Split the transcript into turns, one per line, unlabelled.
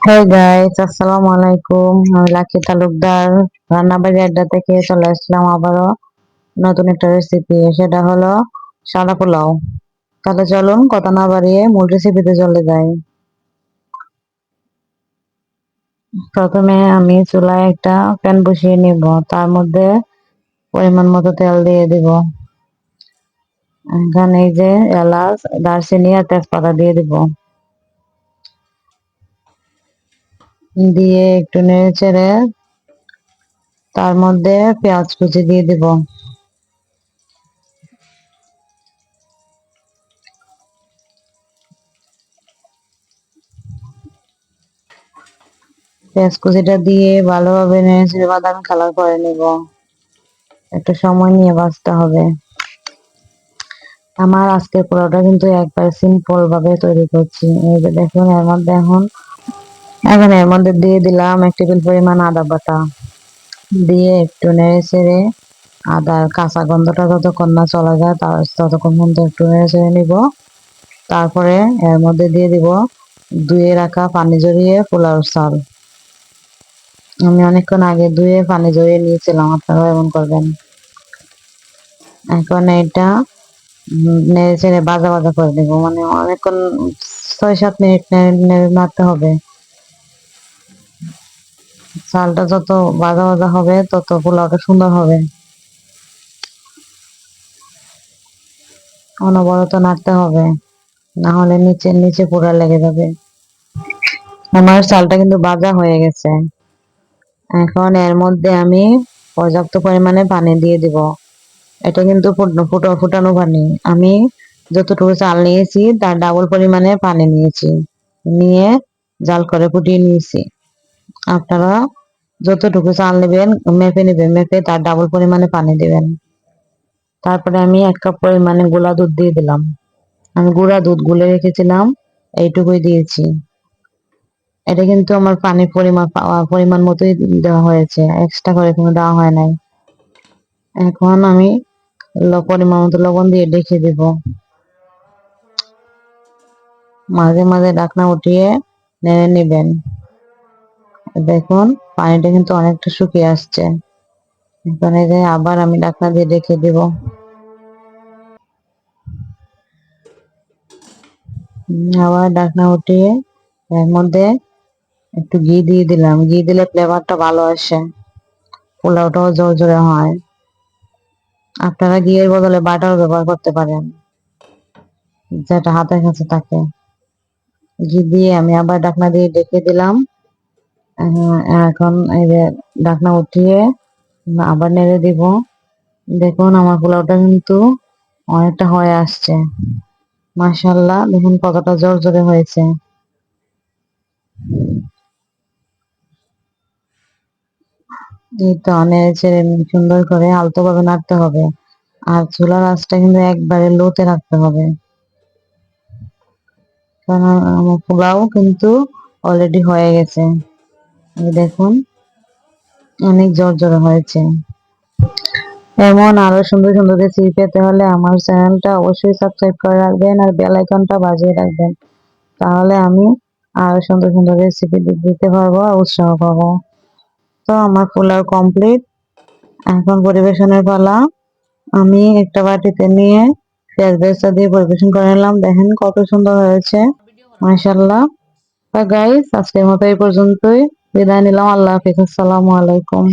হ্যাঁ গাইস, আসসালামু আলাইকুম। আমি লাকি তালুকদার রান্নাবাড়ি আড্ডা থেকে চলে আসলাম আবারও নতুন একটা রেসিপি। সেটা হলো সাদা পোলাও। তাহলে চলুন কথা না বাড়িয়ে মূল রেসিপিতে চলে যাই। প্রথমে আমি চুলায় একটা প্যান বসিয়ে নিব, তার মধ্যে পরিমাণ মতো তেল দিয়ে দিব। এখানে এই যে এলাচ, দারচিনি আর তেজপাতা দিয়ে দিব। দিয়ে একটু নেড়ে চেড়ে তার মধ্যে পেঁয়াজ কুচি দিয়ে দিব। পেঁয়াজ কুচিটা দিয়ে ভালোভাবে নেড়ে বাদামি কালার করে নিব। একটু সময় নিয়ে ভাজতে হবে। আমার আজকের পোলাওটা কিন্তু একবার সিম্পল ভাবে তৈরি করছি। এই যে দেখুন, এর মধ্যে দিয়ে দিলাম 1 টেবিল পরিমাণ আদা বাটা। দিয়ে একটু নেড়ে চেড়ে আদার কাঁচা গন্ধটা যতক্ষণ না চলে যায় ততক্ষণ পর্যন্ত একটু নেড়ে চেড়ে নিব। তারপরে এর মধ্যে দিয়ে দিব ধুয়ে রাখা পানি ঝরিয়ে পোলাও চাল। আমি অনেকক্ষণ আগে ধুয়ে পানি ঝরিয়ে নিয়েছিলাম, আপনারাও এমন করবেন। এখন এটা নেড়ে চেড়ে ভাজা ভাজা করে দেবো, মানে অনেকক্ষণ 6-7 মিনিট নেড়ে নাড়তে হবে। চালটা যত ভাজা ভাজা হবে তত পোলাওটা সুন্দর হবে। অনবরত নাড়তে হবে, না হলে নিচে নিচে পোড়া লেগে যাবে। আমার চালটা কিন্তু ভাজা হয়ে গেছে। এখন এর মধ্যে আমি পর্যাপ্ত পরিমাণে পানি দিয়ে দিব। এটা কিন্তু ফুটানো পানি। আমি যতটুকু চাল নিয়েছি তার ডাবল পরিমাণে পানি নিয়েছি, নিয়ে জাল করে ফুটিয়ে নিয়েছি। আপনারা যতটুকু চাল নেবেন মেপে তার ডাবল পরিমাণে পানি দিবেন। তারপরে আমি 1 কাপ পরিমাণে গুঁড়া দুধ দিয়ে দিলাম। আমি গুঁড়া দুধ গুলে রেখেছিলাম, এইটুকুই দিয়েছি। এটা কিন্তু আমার পানির পরিমাণ মতোই দেওয়া হয়েছে, এক্সট্রা করে কোনো দেওয়া হয় নাই। এখন আমি পরিমাণ মতো লবণ দিয়ে ঢেকে দিব। মাঝে মাঝে ঢাকনা উঠিয়ে নেড়ে নেবেন। দেখুন, পানিটা কিন্তু অনেকটা শুকিয়ে আসছে। এখানে যে আবার আমি ঢাকনা দিয়ে ঢেকে দিব। আবার ঢাকনা উঠিয়ে এর মধ্যে একটু ঘি দিয়ে দিলাম। ঘি দিলে ফ্লেভারটা ভালো আসে, পোলাওটাও জোরে হয়। আপনারা ঘিয়ের বদলে বাটার ব্যবহার করতে পারেন, যেটা হাতের কাছে থাকে। ঘি দিয়ে আমি আবার ঢাকনা দিয়ে ঢেকে দিলাম। এখন এই যে ঢাকনা উঠিয়ে আবার নেড়ে দিব। দেখুন, আমার পোলাওটা কিন্তু অনেকটা হয়ে আসছে। মাশাআল্লাহ, দেখুন কতটা জোরে হয়েছে। এই তো নেড়ে চেড়ে সুন্দর করে আলতো ভাবে নাড়তে হবে। আর চুলার আঁচটা কিন্তু একবারে লোতে রাখতে হবে, কারণ আমার পোলাও কিন্তু অলরেডি হয়ে গেছে। এই দেখুন, অনেক জোরে হয়েছে। এমন আরো সুন্দর সুন্দর রেসিপি পেতে হলে আমার চ্যানেলটা অবশ্যই সাবস্ক্রাইব করে রাখবেন আর বেল আইকনটা বাজিয়ে রাখবেন। তাহলে আমি আরো সুন্দর সুন্দর রেসিপি দিতে পারবো আর উৎসাহ পাবো। তো আমার পোলাও কমপ্লিট। এখন পরিবেশনের পালা। আমি একটা বাটিতে নিয়ে পেঁয়াজ বেরেস্তা দিয়ে পরিবেশন করে নিলাম। দেখেন কত সুন্দর হয়েছে, মাশাআল্লাহ। তো গাইস, আজকের মতো এই পর্যন্তই। বিদায় নিলাম। আল্লাহ হাফিজ। আসসালামু আলাইকুম।